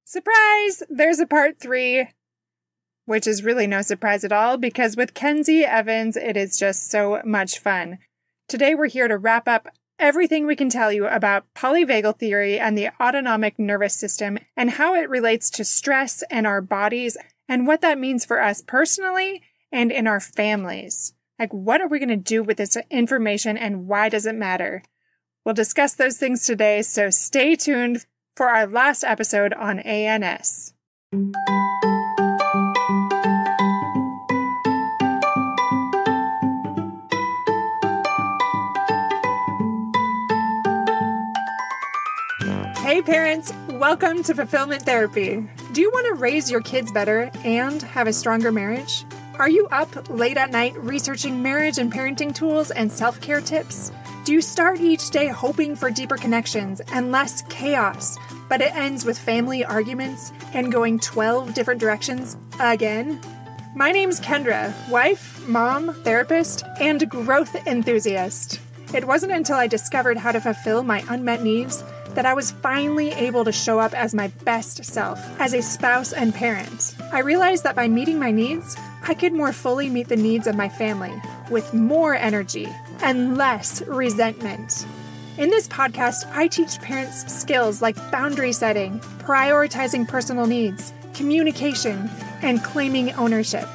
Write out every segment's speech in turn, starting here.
Surprise! There's a part 3, which is really no surprise at all because with Kenzie Evans, it is just so much fun. Today we're here to wrap up everything we can tell you about Polyvagal Theory and the Autonomic Nervous System and how it relates to stress and our bodies and what that means for us personally and in our families. Like, what are we going to do with this information and why does it matter? We'll discuss those things today, so stay tuned for our last episode on ANS. Hey parents, welcome to Fulfillment Therapy. Do you want to raise your kids better and have a stronger marriage? Are you up late at night researching marriage and parenting tools and self-care tips? Do you start each day hoping for deeper connections and less chaos, but it ends with family arguments and going 12 different directions again? My name's Kendra, wife, mom, therapist, and growth enthusiast. It wasn't until I discovered how to fulfill my unmet needs that I was finally able to show up as my best self, as a spouse and parent. I realized that by meeting my needs, I could more fully meet the needs of my family with more energy and less resentment. In this podcast, I teach parents skills like boundary setting, prioritizing personal needs, communication, and claiming ownership.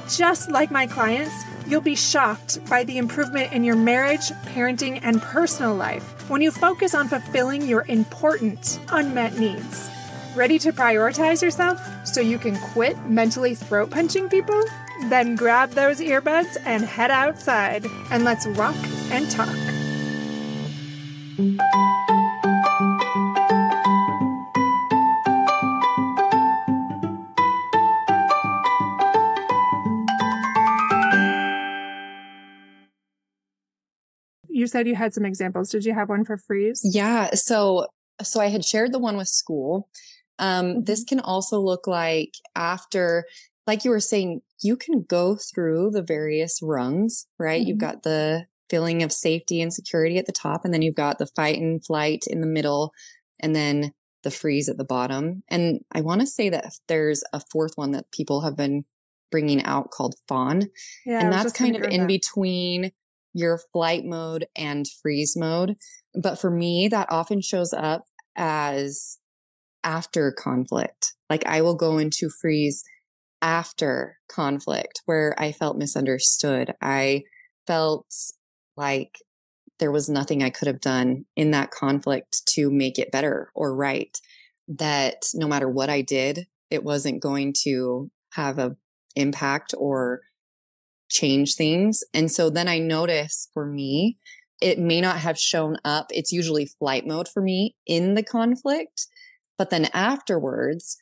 Just like my clients, you'll be shocked by the improvement in your marriage, parenting, and personal life when you focus on fulfilling your important, unmet needs. Ready to prioritize yourself so you can quit mentally throat punching people? Then grab those earbuds and head outside, and let's rock and talk. You said you had some examples. Did you have one for freeze? Yeah. So I had shared the one with school. This can also look like after, like you were saying, you can go through the various rungs, right? You've got the feeling of safety and security at the top, and then you've got the fight and flight in the middle, and then the freeze at the bottom. And I want to say that there's a fourth one that people have been bringing out called fawn. Yeah, and that's kind of in between your flight mode and freeze mode. But for me, that often shows up as after conflict. Like I will go into freeze after conflict where I felt misunderstood. I felt like there was nothing I could have done in that conflict to make it better or right. That no matter what I did, it wasn't going to have an impact or change things. And so then I notice for me, it may not have shown up. It's usually flight mode for me in the conflict. But then afterwards,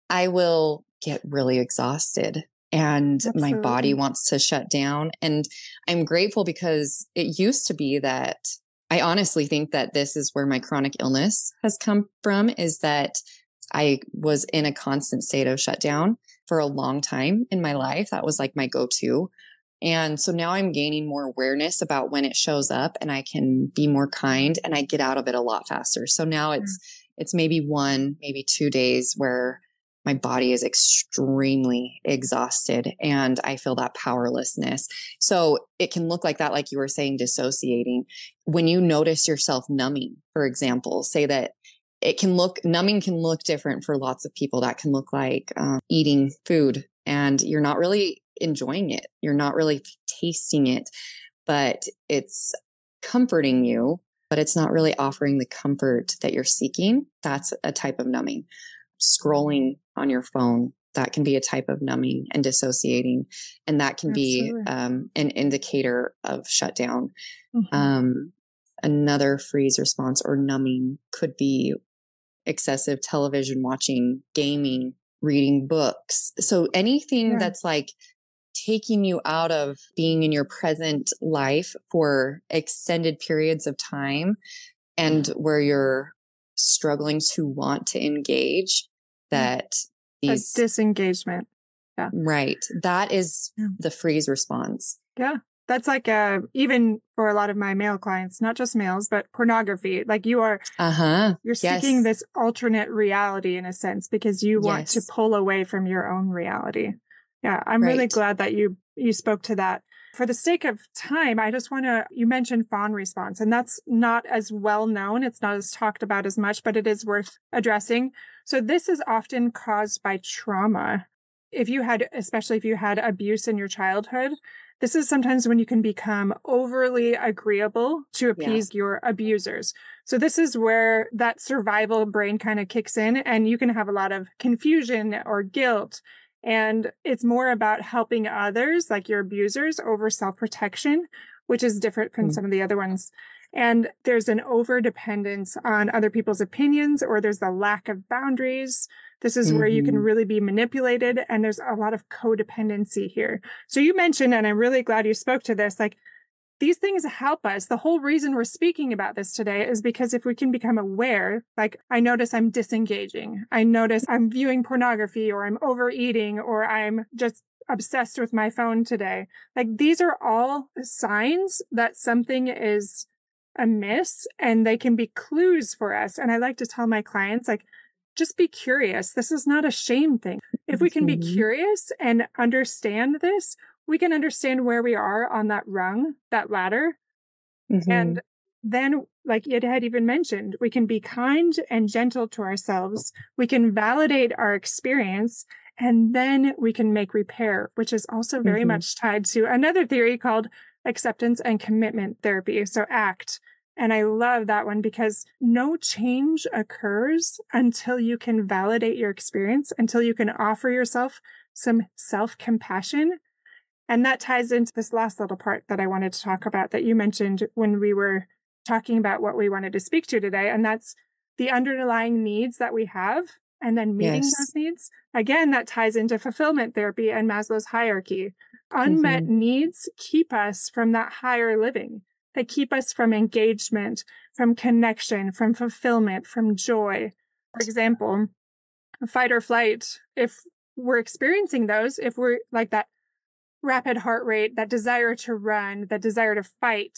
I will get really exhausted and my body wants to shut down. And I'm grateful because it used to be that I honestly think that this is where my chronic illness has come from, is that I was in a constant state of shutdown for a long time in my life. That was like my go-to. And so now I'm gaining more awareness about when it shows up and I can be more kind and I get out of it a lot faster. So now it's maybe 1, maybe 2 days where my body is extremely exhausted and I feel that powerlessness. So it can look like that, like you were saying, dissociating. When you notice yourself numbing, for example, say that numbing can look different for lots of people. That can look like eating food and you're not really enjoying it. You're not really tasting it, but it's comforting you, but it's not really offering the comfort that you're seeking. That's a type of numbing. Scrolling on your phone, that can be a type of numbing and dissociating. And that can be an indicator of shutdown. Another freeze response or numbing could be excessive television watching, gaming, reading books. So anything that's like taking you out of being in your present life for extended periods of time and where you're struggling to want to engage, that disengagement. Yeah. Right. That is the freeze response. Yeah. That's like even for a lot of my male clients, not just males, but pornography. Like you're seeking Yes. this alternate reality in a sense because you want to Yes. pull away from your own reality. Yeah, I'm really Right. glad that you spoke to that. For the sake of time, I just want to, you mentioned fawn response, and that's not as well known. It's not as talked about as much, but it is worth addressing. So this is often caused by trauma. Especially if you had abuse in your childhood, this is sometimes when you can become overly agreeable to appease your abusers. So this is where that survival brain kind of kicks in, and you can have a lot of confusion or guilt. And it's more about helping others, like your abusers, over self-protection, which is different from some of the other ones. And there's an over-dependence on other people's opinions, or there's the lack of boundaries. This is where you can really be manipulated, and there's a lot of codependency here. So you mentioned, and I'm really glad you spoke to this, like these things help us. The whole reason we're speaking about this today is because if we can become aware, like I notice I'm disengaging, I notice I'm viewing pornography, or I'm overeating, or I'm just obsessed with my phone today. Like these are all signs that something is amiss, and they can be clues for us. And I like to tell my clients, like, just be curious. This is not a shame thing. If we can be curious and understand this, we can understand where we are on that rung, that ladder. And then, like it had even mentioned, we can be kind and gentle to ourselves. We can validate our experience, and then we can make repair, which is also very much tied to another theory called acceptance and commitment therapy. So ACT. And I love that one because no change occurs until you can validate your experience, until you can offer yourself some self-compassion. And that ties into this last little part that I wanted to talk about that you mentioned when we were talking about what we wanted to speak to today. And that's the underlying needs that we have, and then meeting those needs. Again, that ties into fulfillment therapy and Maslow's hierarchy. Unmet needs keep us from that higher living. They keep us from engagement, from connection, from fulfillment, from joy. For example, fight or flight, if we're experiencing those, if we're like that rapid heart rate, that desire to run, that desire to fight,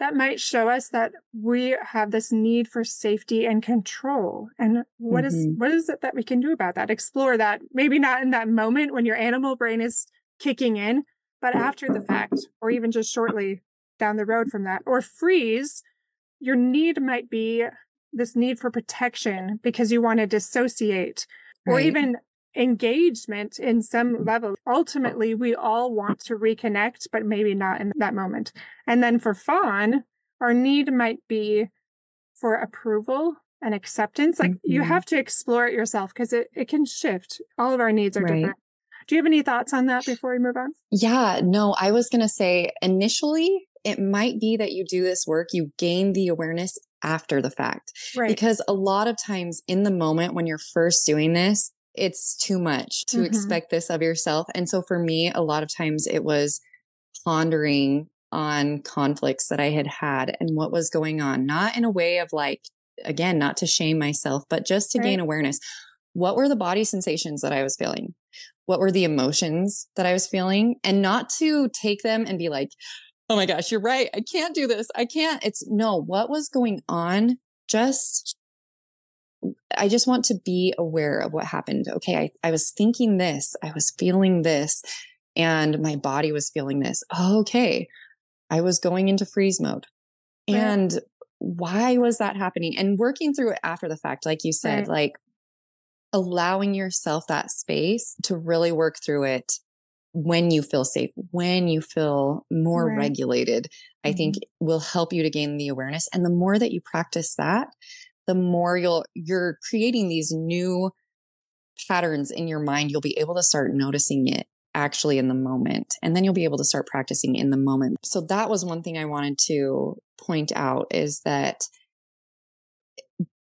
that might show us that we have this need for safety and control. And what is it that we can do about that? Explore that. Maybe not in that moment when your animal brain is kicking in, but after the fact, or even just shortly down the road from that. Or freeze, your need might be this need for protection because you want to dissociate, or even engagement in some level. Ultimately, we all want to reconnect, but maybe not in that moment. And then for fawn, our need might be for approval and acceptance. Like you have to explore it yourself because it can shift. All of our needs are different. Do you have any thoughts on that before we move on? Yeah, no, I was going to say initially it might be that you do this work, you gain the awareness after the fact. Because a lot of times in the moment when you're first doing this, it's too much to expect this of yourself. And so for me, a lot of times it was pondering on conflicts that I had had and what was going on, not in a way of like, again, not to shame myself, but just to gain awareness. What were the body sensations that I was feeling? What were the emotions that I was feeling? And not to take them and be like, oh my gosh, you're right. I can't do this. I can't. It's no, what was going on? I just want to be aware of what happened. Okay. I was thinking this, I was feeling this, and my body was feeling this. Oh, okay. I was going into freeze mode. And why was that happening? And working through it after the fact, like you said, like allowing yourself that space to really work through it when you feel safe, when you feel more regulated, I think will help you to gain the awareness. And the more that you practice that, the more you're creating these new patterns in your mind. You'll be able to start noticing it actually in the moment. And then you'll be able to start practicing in the moment. So that was one thing I wanted to point out, is that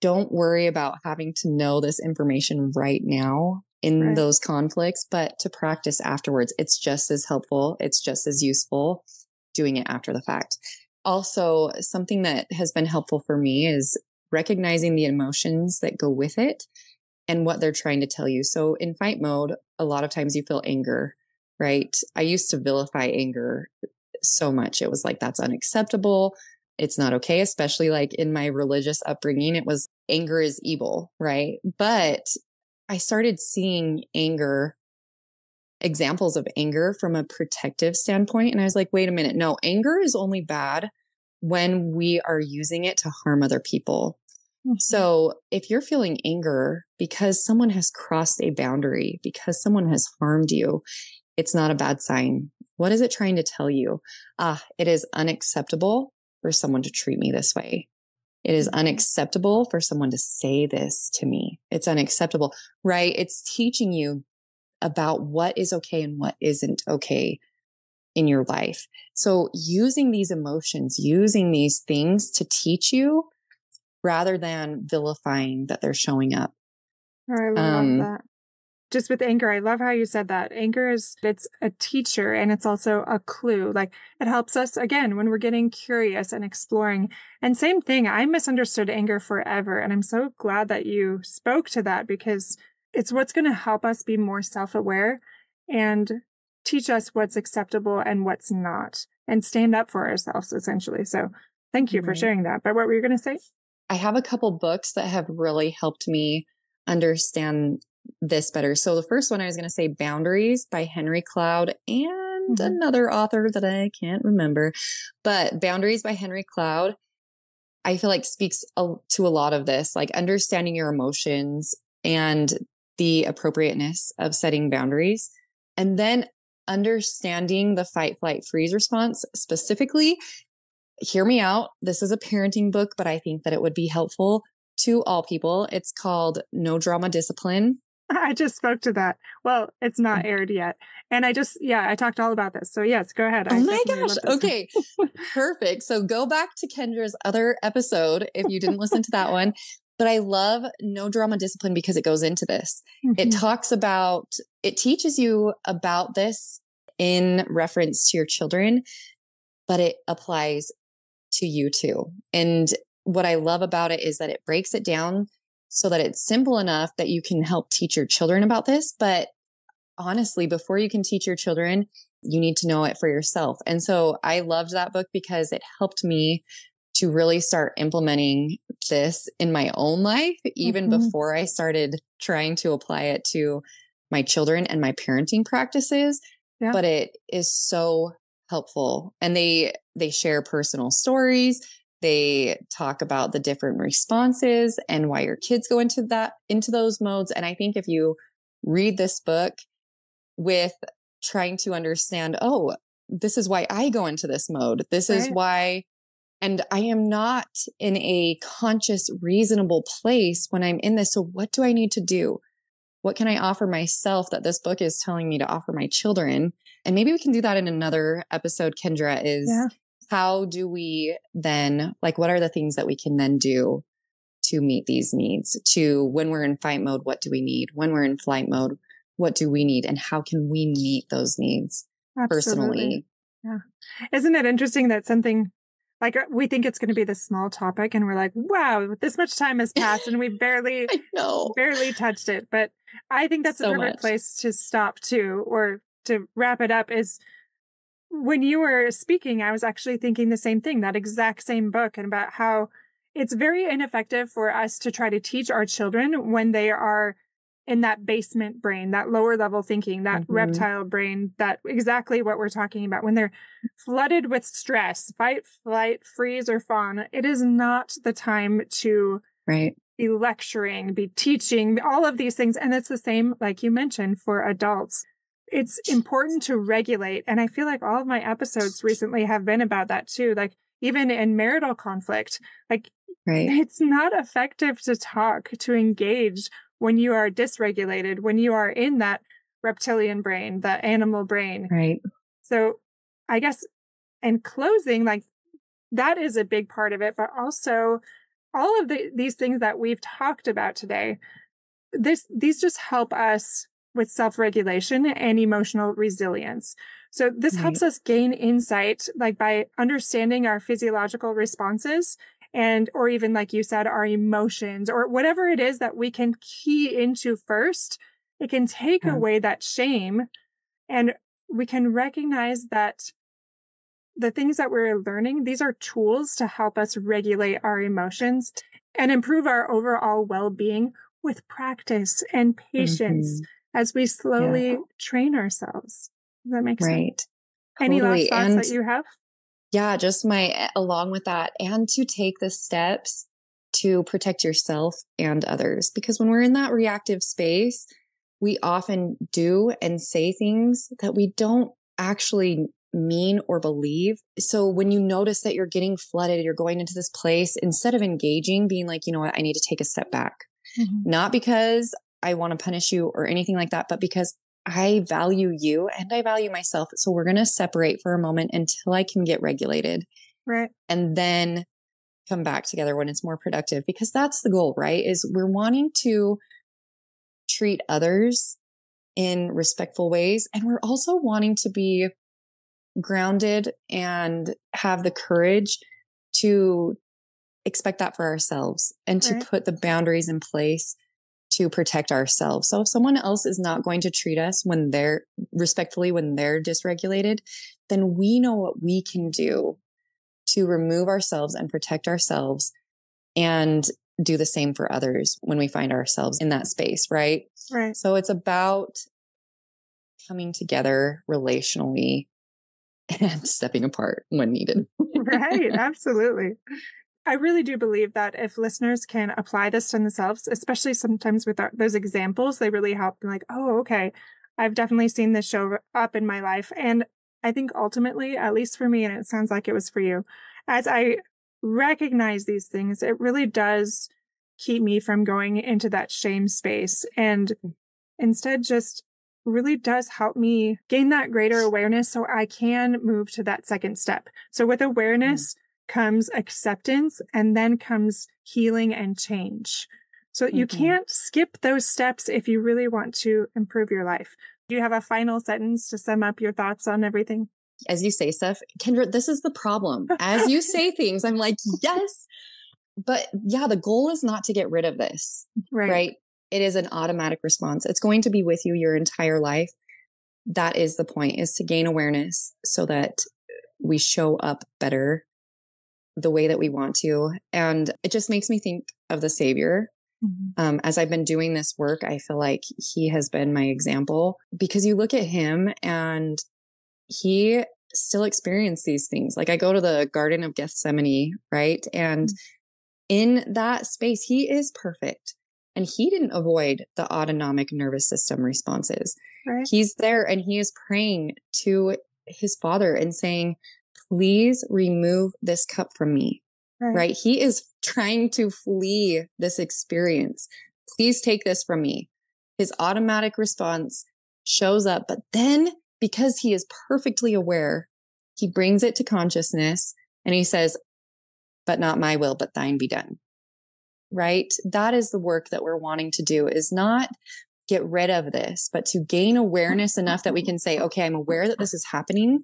don't worry about having to know this information right now in those conflicts, but to practice afterwards. It's just as helpful. It's just as useful doing it after the fact. Also, something that has been helpful for me is recognizing the emotions that go with it and what they're trying to tell you. So in fight mode, a lot of times you feel anger, right? I used to vilify anger so much. It was like, that's unacceptable. It's not okay. Especially like in my religious upbringing, it was anger is evil. Right. But I started seeing examples of anger from a protective standpoint. And I was like, wait a minute. No, anger is only bad when we are using it to harm other people. Mm-hmm. So if you're feeling anger because someone has crossed a boundary, because someone has harmed you, it's not a bad sign. What is it trying to tell you? It is unacceptable for someone to treat me this way. It is unacceptable for someone to say this to me. It's unacceptable, right? It's teaching you about what is okay and what isn't okay in your life. So using these emotions, using these things to teach you rather than vilifying that they're showing up. Oh, I love that. Just with anger, I love how you said that. Anger it's a teacher and it's also a clue. Like it helps us, again, when we're getting curious and exploring. And same thing, I misunderstood anger forever. And I'm so glad that you spoke to that because it's what's going to help us be more self-aware and teach us what's acceptable and what's not and stand up for ourselves, essentially. So thank you for sharing that. But what were you going to say? I have a couple books that have really helped me understand this better. So the first one I was going to say Boundaries by Henry Cloud and another author that I can't remember, but Boundaries by Henry Cloud, I feel like speaks to a lot of this, like understanding your emotions and the appropriateness of setting boundaries, and then understanding the fight, flight, freeze response specifically. Hear me out. This is a parenting book, but I think that it would be helpful to all people. It's called No Drama Discipline. I just spoke to that. Well, it's not aired yet. And I talked all about this. So yes, go ahead. Oh my gosh. Okay. Perfect. So go back to Kendra's other episode if you didn't listen to that one. But I love No Drama Discipline because it goes into this. It teaches you about this in reference to your children, but it applies to you too. And what I love about it is that it breaks it down so that it's simple enough that you can help teach your children about this. But honestly, before you can teach your children, you need to know it for yourself. And so I loved that book because it helped me to really start implementing this in my own life, even before I started trying to apply it to my children and my parenting practices. Yeah. But it is so helpful. And they share personal stories. They talk about the different responses and why your kids go into those modes. And I think if you read this book with trying to understand, oh, this is why I go into this mode. This is why, and I am not in a conscious, reasonable place when I'm in this. So what do I need to do? What can I offer myself that this book is telling me to offer my children? And maybe we can do that in another episode, Kendra, how do we then, like, what are the things that we can then do to meet these needs? To when we're in fight mode, what do we need? When we're in flight mode, what do we need? And how can we meet those needs personally? Yeah. Isn't it interesting that something like we think it's going to be this small topic and we're like, wow, this much time has passed and we've barely touched it. But I think that's a perfect place to stop too, or to wrap it up is when you were speaking, I was actually thinking the same thing, that exact same book, and about how it's very ineffective for us to try to teach our children when they are in that basement brain, that lower level thinking, that reptile brain, that exactly what we're talking about. When they're flooded with stress, fight, flight, freeze, or fawn, it is not the time to be lecturing, be teaching, all of these things. And it's the same, like you mentioned, for adults. It's important to regulate. And I feel like all of my episodes recently have been about that too. Like even in marital conflict, like it's not effective to talk, to engage when you are dysregulated, when you are in that reptilian brain, the animal brain. Right. So I guess in closing, like that is a big part of it, but also all of these things that we've talked about today, these just help us with self-regulation and emotional resilience. So this helps us gain insight, like by understanding our physiological responses and, or even like you said, our emotions or whatever it is that we can key into first. It can take away that shame, and we can recognize that the things that we're learning, these are tools to help us regulate our emotions and improve our overall well-being with practice and patience as we slowly train ourselves. Does that make sense? Right. Any last Totally. thoughts And that you have? yeah, just along with that, and to take the steps to protect yourself and others. Because when we're in that reactive space, we often do and say things that we don't actually mean or believe. So when you notice that you're getting flooded, you're going into this place, instead of engaging, being like, you know what, I need to take a step back. Not because I want to punish you or anything like that, but because I value you and I value myself. So we're going to separate for a moment until I can get regulated. Right. And then come back together when it's more productive, because that's the goal, right? Is we're wanting to treat others in respectful ways. And we're also wanting to be grounded and have the courage to expect that for ourselves and to put the boundaries in place to protect ourselves. So if someone else is not going to treat us when they're respectfully, when they're dysregulated, then we know what we can do to remove ourselves and protect ourselves and do the same for others when we find ourselves in that space. Right. Right. So it's about coming together relationally and stepping apart when needed. Right. Absolutely. I really do believe that if listeners can apply this to themselves, especially sometimes with those examples, they really help. Like, oh, okay, I've definitely seen this show up in my life. And I think ultimately, at least for me, and it sounds like it was for you, as I recognize these things, it really does keep me from going into that shame space, and instead just really does help me gain that greater awareness so I can move to that second step. So with awareness comes acceptance, and then comes healing and change. So you can't skip those steps if you really want to improve your life. Do you have a final sentence to sum up your thoughts on everything? As you say stuff, Kendra, this is the problem. As you say things, I'm like, yes. But yeah, the goal is not to get rid of this, right? It is an automatic response. It's going to be with you your entire life. That is the point, is to gain awareness so that we show up better the way that we want to. And it just makes me think of the Savior. As I've been doing this work, I feel like he has been my example, because you look at him and he still experienced these things. Like I go to the Garden of Gethsemane, right? And in that space, he is perfect. And he didn't avoid the autonomic nervous system responses. He's there and he is praying to his Father and saying, please remove this cup from me, right? He is trying to flee this experience. Please take this from me. His automatic response shows up, but then because he is perfectly aware, he brings it to consciousness and he says, but not my will, but thine be done. Right? That is the work that we're wanting to do, is not get rid of this, but to gain awareness enough that we can say, okay, I'm aware that this is happening.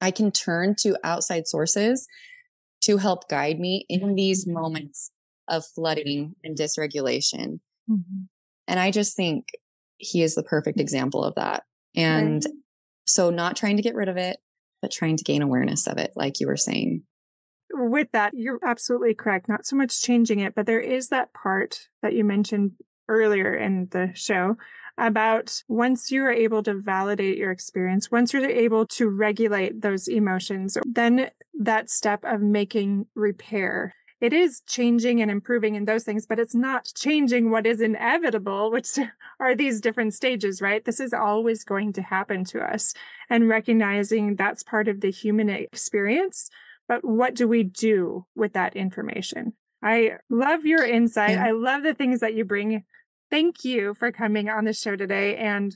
I can turn to outside sources to help guide me in these moments of flooding and dysregulation. And I just think he is the perfect example of that. And so not trying to get rid of it, but trying to gain awareness of it, like you were saying. With that, you're absolutely correct. Not so much changing it, but there is that part that you mentioned earlier in the show about once you're able to validate your experience, once you're able to regulate those emotions, then that step of making repair. It is changing and improving in those things, but it's not changing what is inevitable, which are these different stages, right? This is always going to happen to us, and recognizing that's part of the human experience. But what do we do with that information? I love your insight. I love the things that you bring. Thank you for coming on the show today. And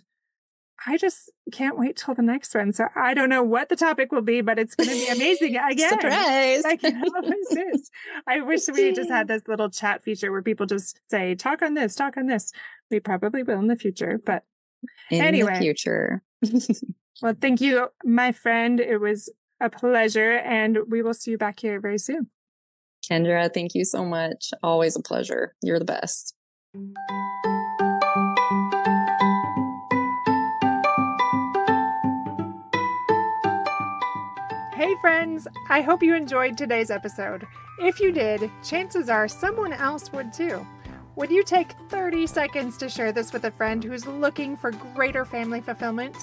I just can't wait till the next one. So I don't know what the topic will be, but it's going to be amazing again. Surprise! Like it always is. I wish we just had this little chat feature where people just say, talk on this, talk on this. We probably will in the future, but anyway. In the future. Well, thank you, my friend. It was a pleasure, and we will see you back here very soon. Kendra, thank you so much. Always a pleasure. You're the best. Hey friends, I hope you enjoyed today's episode. If you did, chances are someone else would too. Would you take 30 seconds to share this with a friend who's looking for greater family fulfillment?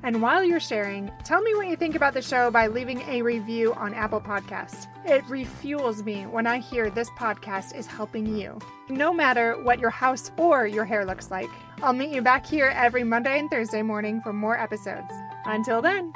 And while you're sharing, tell me what you think about the show by leaving a review on Apple Podcasts. It refuels me when I hear this podcast is helping you, no matter what your house or your hair looks like. I'll meet you back here every Monday and Thursday morning for more episodes. Until then.